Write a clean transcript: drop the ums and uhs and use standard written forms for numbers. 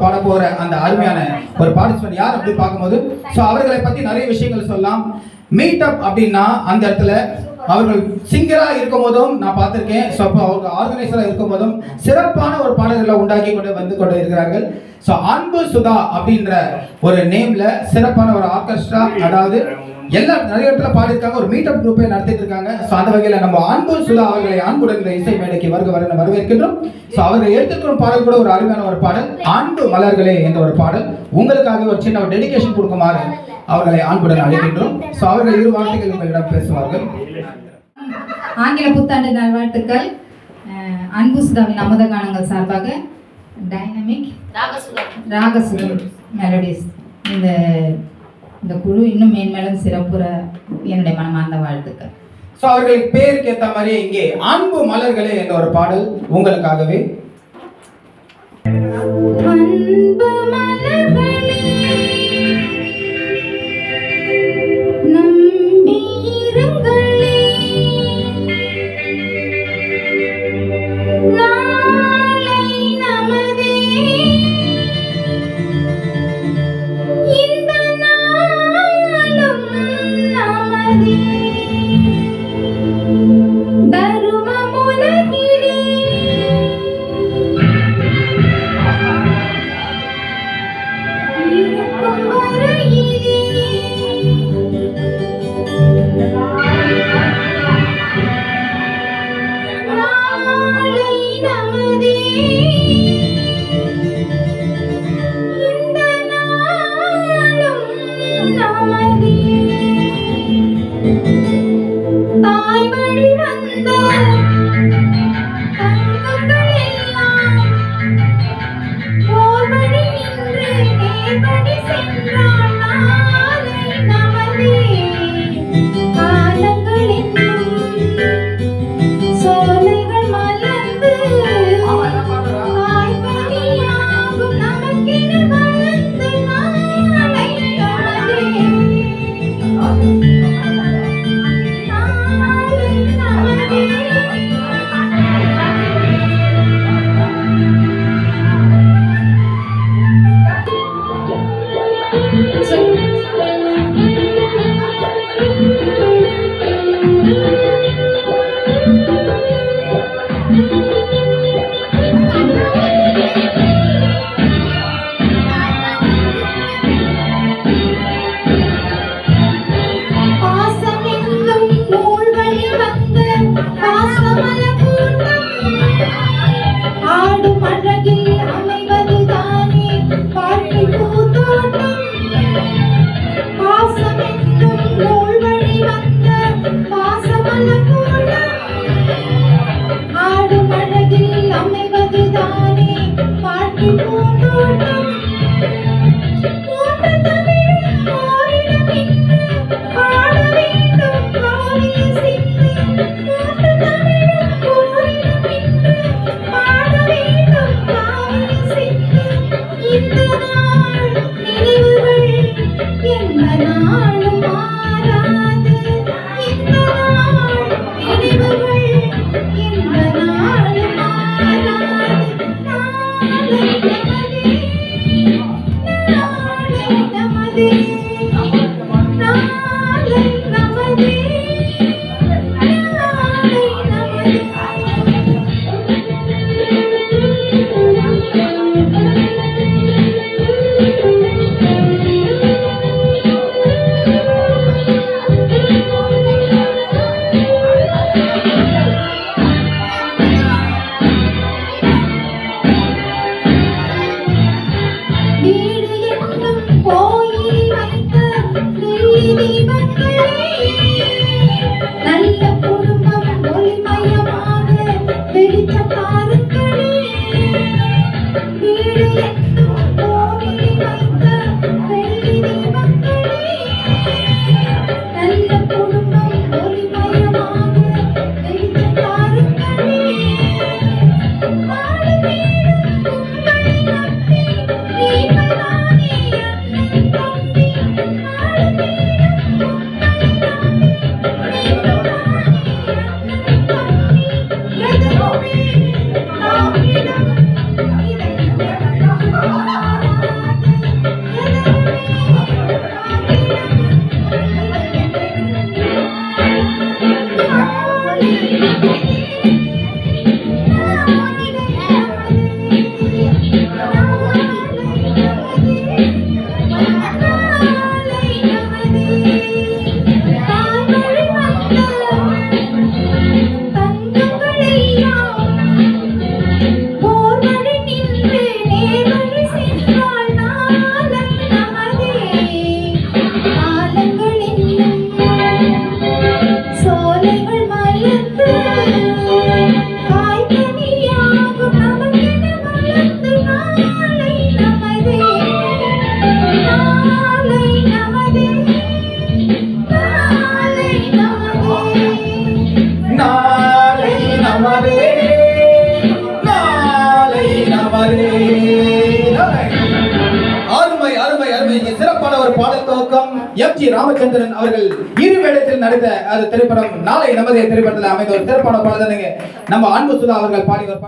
பாட போற அந்த அருமையான ஒரு பார்ட்டிசிபென்ட் யார் அப்படி பார்க்கும்போது அவர்களை பத்தி நிறைய விஷயங்கள் சொல்லலாம். மீட் அப் அப்படின்னா அந்த இடத்துல அவர்கள் சிங்கரா இருக்கும் போதும் நான் பார்த்திருக்கேன். அப்போ அவங்க ஆர்கனைசரா இருக்கும் போதும் சிறப்பான ஒரு பாடல்களை உண்டாக்கி கொண்டு இருக்கிறார்கள். அன்பு சுதா அப்படின்ற ஒரு நேம்ல சிறப்பான ஒரு ஆர்கெஸ்ட்ரா, அதாவது நிறைய இடத்துல பாடியிருக்காங்க, ஒரு மீட் அப் குரூப்பை நடத்திட்டு இருக்காங்க. அந்த வகையில நம்ம அன்பு சுதா அவர்களை அன்புடன் இந்த இசை மேடைக்கு வரவேற்கின்றோம். அவர்கள் எடுத்துக்கிற பாடல் கூட ஒரு அருமையான ஒரு பாடல், அன்பு மலர்களே என்ற ஒரு பாடல். உங்களுக்காக ஒரு சின்ன ஒரு டெடிகேஷன் கொடுக்குமாறு அவர்களை அன்புடன் அழைக்கின்றோம். அவர்கள் இரு வார்த்தைகள் உங்களிடம் பேசுவார்கள். ஆங்கில புத்தாண்டு நல்வாழ்த்துக்கள். அன்பு சுதாவின் அமுத கானங்கள் சார்பாக டைனமிக் ராகசுகம் மெலடிஸ் இந்த குழு இன்னும் மேன்மேலும் சிறப்புற என்னுடைய மனமார்ந்த வாழ்த்துக்கள். அவர்களுக்கு பேருக்கு ஏற்ற மாதிரி இங்கே அன்பு மலர்களே என்ற ஒரு பாடல் உங்களுக்காகவே. அன்பு மலர்களே அவருடைய சிறப்பான ஒரு பாடல் துவக்கம் எம்.ஜி. ராமச்சந்திரன் அவர்கள் இரு வேடத்தில் நடித்த அது திரைப்படம் நாளை நமது திரைப்படத்தில் அமைந்த ஒரு சிறப்பான பாடல் நம்ம அன்பு சுதா அவர்கள் பாடி ஒரு